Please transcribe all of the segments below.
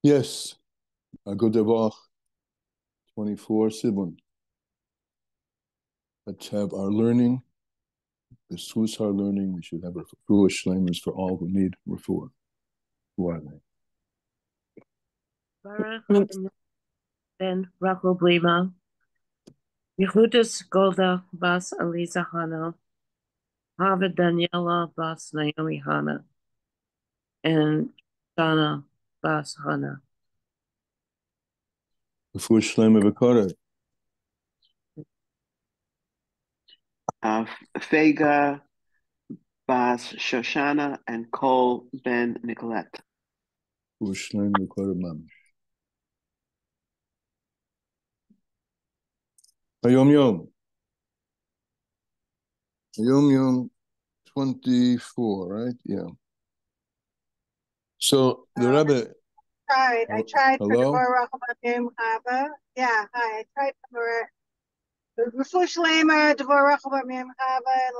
Yes, Agodevach 24, Sivan. Let's have our learning. This was our learning. We should have refuah shleimus for all who need refuah. Who are they? Baruch ben Rachel Blima, Yehudis Golda Bas Aliza Hana, Hava Daniela Bas Naomi Hana, and Shana Bas Hana. Refuah shleima v'korah. Fega Bas Shoshana and Cole Ben Nicolette. Refuah shleima v'korah mamish. Hayom Yom. Hayom Yom 24, right? Yeah. So the Rebbe. I tried Hello? for Devorah Hava. Yeah, hi. I tried for Refuah shleima, Devorah Hava, and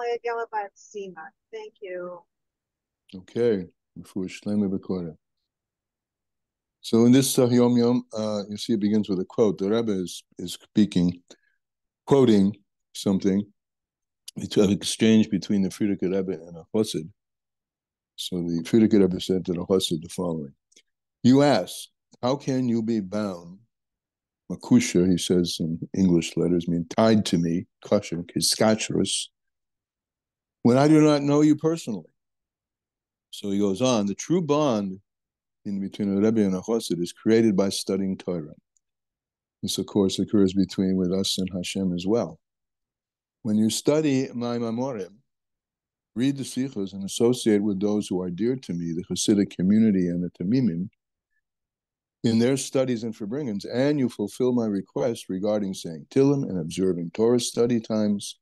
Leah Gelabat Sima. Thank you. Okay. Refuah shleima v'korah. So in this Yom Yom, you see it begins with a quote. The Rebbe is speaking, quoting something. It's an exchange between the Frierdiker Rebbe and a Chassid. So the Frierdiker Rebbe said to the Chassid the following: "You ask, how can you be bound? Makusha," he says in English letters, mean tied to me, kasher, kiskachrus, when I do not know you personally. So he goes on, the true bond in between a Rebbe and a Chassid is created by studying Torah. This, of course, occurs with us and Hashem as well. When you study my Mamorim, read the Sichos and associate with those who are dear to me, the Hasidic community and the Tamimim, in their studies and Farbrengens, and you fulfill my request regarding saying Tillim and observing Torah study times,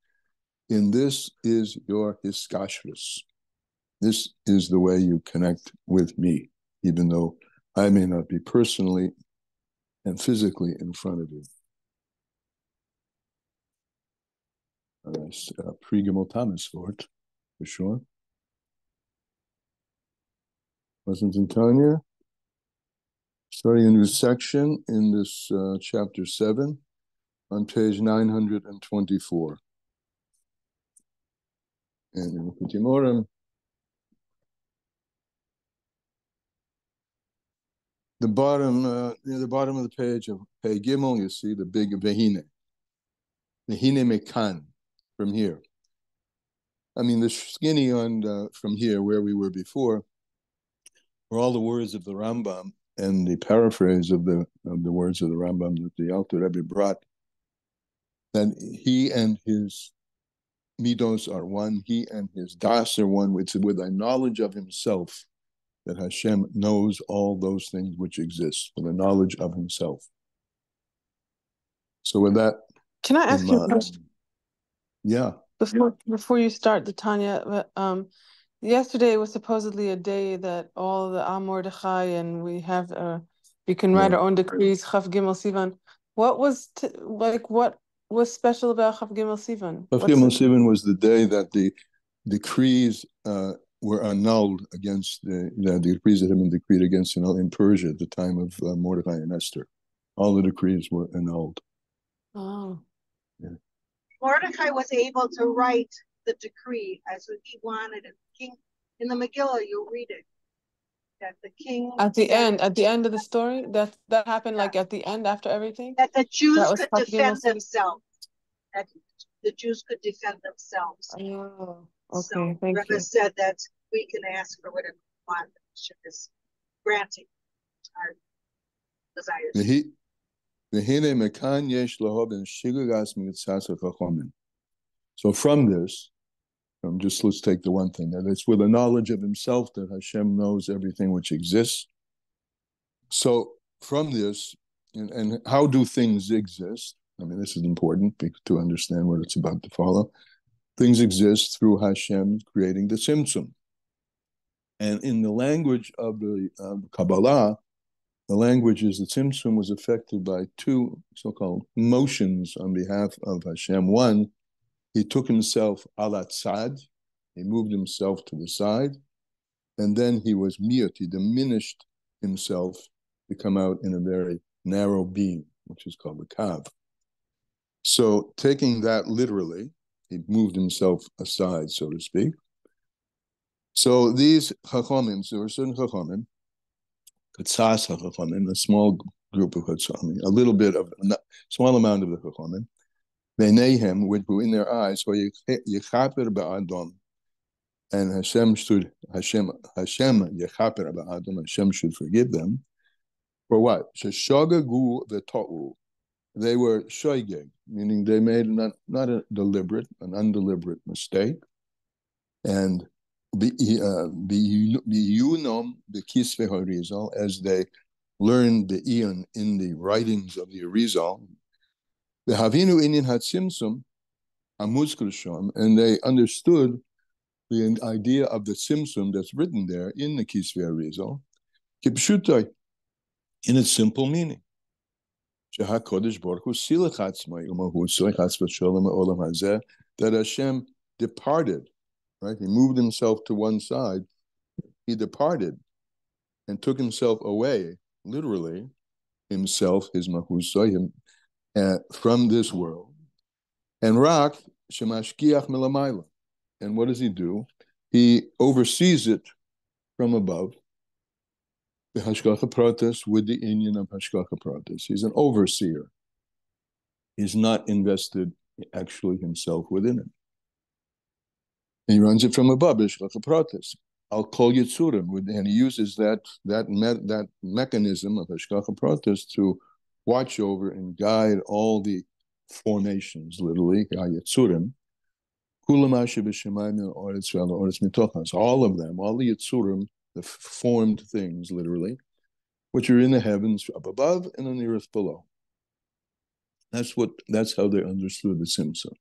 in this is your hiskashrus. This is the way you connect with me, even though I may not be personally and physically in front of you. Pre-Gimel Thomas Fort, for sure. Wasn't in Tanya. Starting a new section in this chapter 7 on page 924. And in Kutimorim, near the bottom of the page of Pei Gimel, you see the big Vehine. Vehine Mekan, from here. I mean, the skinny on from here, where we were before, were all the words of the Rambam and the paraphrase of the words of the Rambam that the Alter Rebbe brought, that he and his midos are one, he and his das are one, with a knowledge of himself, that Hashem knows all those things which exist, with a knowledge of himself. So with that, can I ask you a question? Yeah. Before you start the Tanya, yesterday was supposedly a day that all the Am Mordechai and we can write our own decrees. Chav Gimel Sivan. What was what was special about Chav Gimel Sivan? Chav Gimel Sivan was the day that the decrees were annulled against the decrees that had been decreed against in Persia at the time of Mordechai and Esther. All the decrees were annulled. Oh. Yeah. Mordechai was able to write the decree as he wanted it. King in the Megillah, you'll read it. That the king at the end of the story, that happened like at the end after everything. That the Jews could defend themselves. That the Jews could defend themselves. Oh, okay. So Thank Rebbe you. said that we can ask for whatever we want. Hashem is granting our desires. So from this, let's take the one thing, that it's with a knowledge of himself that Hashem knows everything which exists. So from this, and how do things exist? I mean, this is important to understand what it's about to follow. Things exist through Hashem creating the Tzimtzum. And in the language of the Kabbalah, the language is the Tzimtzum was affected by two so-called motions on behalf of Hashem. One, he took himself alat tzad, he moved himself to the side, and then he was miyut, he diminished himself, to come out in a very narrow beam, which is called the kav. So taking that literally, he moved himself aside, so to speak. So these chachamim, there were certain chachamim, katsas chachamim, a small group of chachamim, a little bit of a small amount of the chachamim, Beineihem, which were in their eyes, yechaper ba'adam, and Hashem yechaper ba'adam, Hashem should forgive them. For what? Sheshagagu v'ta'u. They were shoigeg, meaning they made not a deliberate, an undeliberate mistake. And biyunom b'kisvei harizal, as they learned the Eon in the writings of the Arizal, the Havinu Inyan Hatzimtzum Amuzkar Shom, and they understood the idea of the Tzimtzum that's written there in the Kisvei Arizal, Kipshutai, in its simple meaning. That Hashem departed, right? He moved himself to one side. He departed and took himself away, literally, himself, his Mahusay, from this world. And Rak, Shemashkiach Melamayla. And what does he do? He oversees it from above. The Hashgacha Pratis with the Inyan of Hashgacha Pratis. He's an overseer. He's not invested actually himself within it. And he runs it from above, Hashgacha Pratis. I'll call Yitzurim, and he uses that mechanism of Hashgacha Pratis to watch over and guide all the formations, literally, Yitzurim. All of them, all the Yitzurim, the formed things, literally, which are in the heavens up above and on the earth below. That's how they understood the Tzimtzum,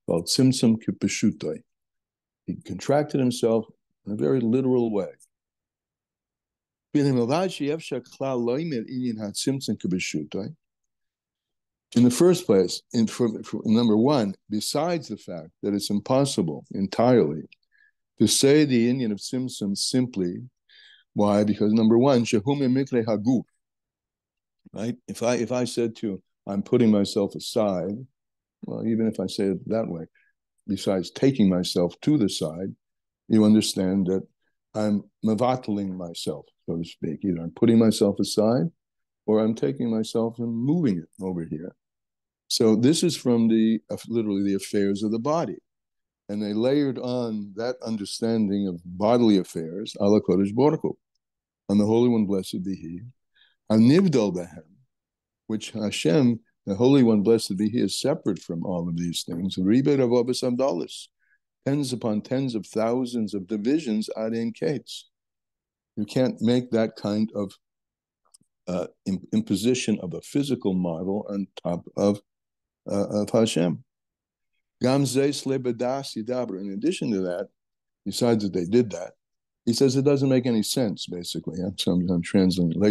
called Tzimtzum Kipeshutai. He contracted himself in a very literal way. In the first place, for number one, besides the fact that it's impossible entirely to say the Inyan of Tzimtzum simply. Why? Because number one, Shehum Mikre Haguf. Right? If I said to you, I'm putting myself aside, well, even if I say it that way, besides taking myself to the side, you understand that I'm mevatling myself, so to speak. Either I'm putting myself aside or I'm taking myself and moving it over here. So this is from literally the affairs of the body. And they layered on that understanding of bodily affairs, ala Kodesh Baruch Hu, on the Holy One, blessed be He, Hanivdal Behem, which Hashem, the Holy One, blessed be He, is separate from all of these things. Ribet of Abas Abdalis, tens upon tens of thousands of divisions ad in Kates. You can't make that kind of imposition of a physical model on top of Hashem. In addition to that, besides that they did that, he says it doesn't make any sense, basically. I'm translating.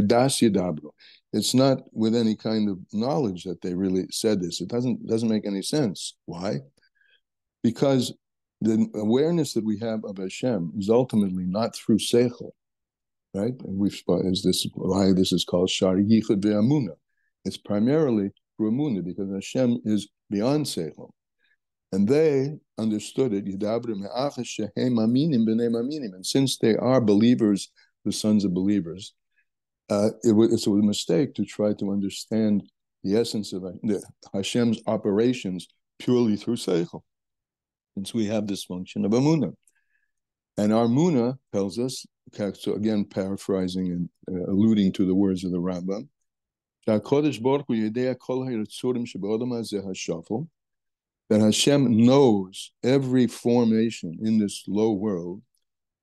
It's not with any kind of knowledge that they really said this. It doesn't make any sense. Why? Because the awareness that we have of Hashem is ultimately not through Seichel, right? And why this is called Shar Yichud Ve'amuna. It's primarily through Amuna, because Hashem is beyond Seichel. And they understood it. And since they are believers, the sons of believers, it's a mistake to try to understand the essence of Hashem's operations purely through Seichel, since we have this function of Amunah. And our Munah tells us, so again paraphrasing and alluding to the words of the Rambam, that Hashem knows every formation in this low world,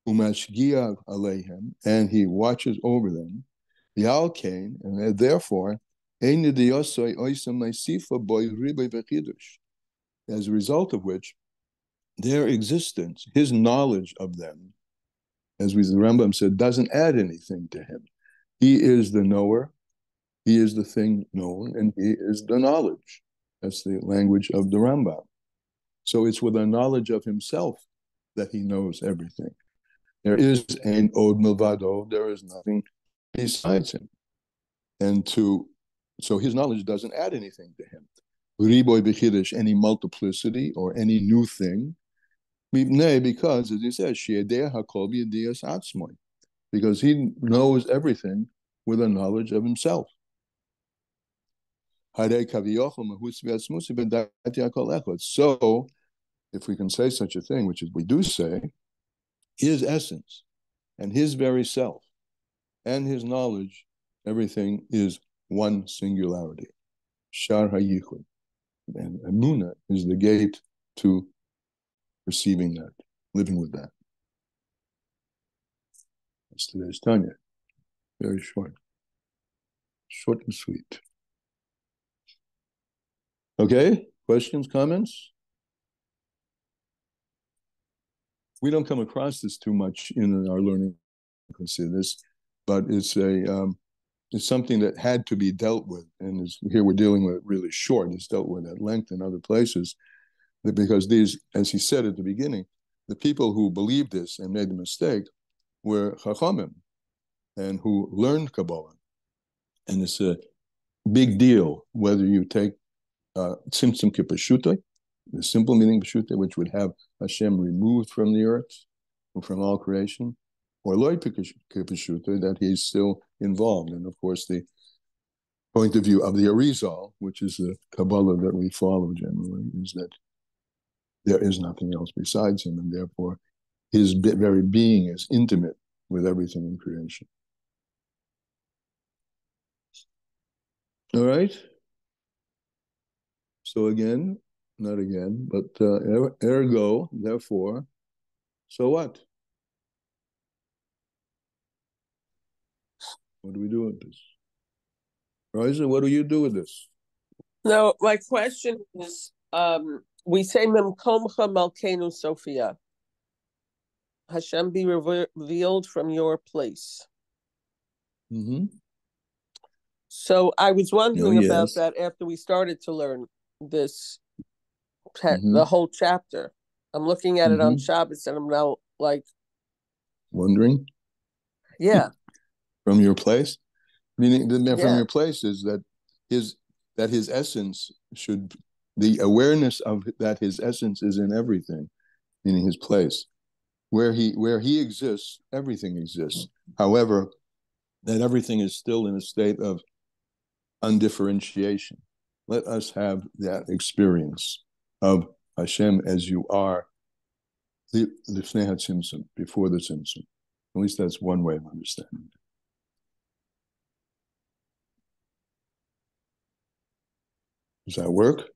umashgiach aleihem, and He watches over them, and therefore, as a result of which, their existence, His knowledge of them, as the Rambam said, doesn't add anything to Him. He is the knower, He is the thing known, and He is the knowledge. That's the language of the Rambam. So it's with a knowledge of Himself that He knows everything. There is an od milvado, there is nothing besides Him. so his knowledge doesn't add anything to him. Riboy b'chiddush, any multiplicity or any new thing, because, as he says, she'edeh hakol b'yedias atzmoi, because he knows everything with a knowledge of himself. So, if we can say such a thing, which is we do say, his essence and his very self and his knowledge, everything is one singularity. Shar hayichud. And Emunah is the gate to receiving that, living with that. That's today's Tanya. Very short. Short and sweet. Okay, questions, comments? We don't come across this too much in our learning, consider this, but it's something that had to be dealt with, and here we're dealing with it really short. It's dealt with at length in other places, because these, as he said at the beginning, the people who believed this and made the mistake were Chachamim, and who learned Kabbalah, and it's a big deal whether you take Tzimtzum Kipashutay, the simple meaning Pashutay, which would have Hashem removed from the earth, from all creation, or Loi Kipashutay, that he's still involved. And of course, the point of view of the Arizal, which is the Kabbalah that we follow generally, is that there is nothing else besides him, and therefore his very being is intimate with everything in creation. All right? So again, not again, but ergo, therefore, so what? What do we do with this? Rosa, what do you do with this? No, my question is, we say Memkomcha Malkeinu Sophia. Hashem be revealed from your place. Mm-hmm. So I was wondering about that after we started to learn this, the whole chapter. I'm looking at it on Shabbos, and I'm now like wondering. Yeah. From your place, meaning from your place is that his essence should, the awareness of that his essence is in everything, meaning his place. Where he exists, everything exists. However, that everything is still in a state of undifferentiation. Let us have that experience of Hashem as you are, the Lifnei HaTzimtzum, before the Tzimtzum. At least that's one way of understanding it. Does that work?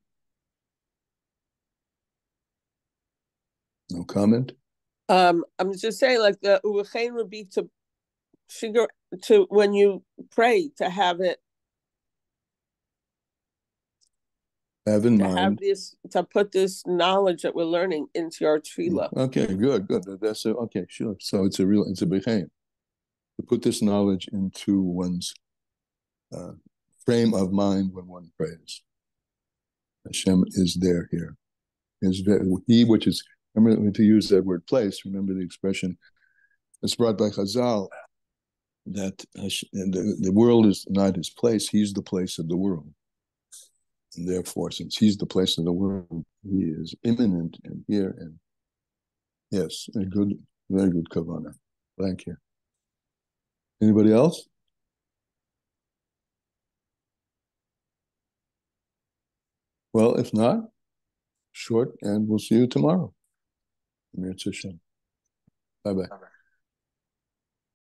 No comment? I'm just saying, like, the Urechein would be to figure, to, when you pray, to have it, have in mind, have this, to put this knowledge that we're learning into your tefillah. Okay, good. That's okay, sure. So it's a bechein to put this knowledge into one's frame of mind when one prays. Hashem is there here. He, which is, remember to use that word place, remember the expression that's brought by Chazal, that the world is not his place, he's the place of the world. And therefore, since he's the place of the world, he is immanent and here. And yes, a good, very good kavanah. Thank you. Anybody else? Well, if not, short, and we'll see you tomorrow. Bye-bye.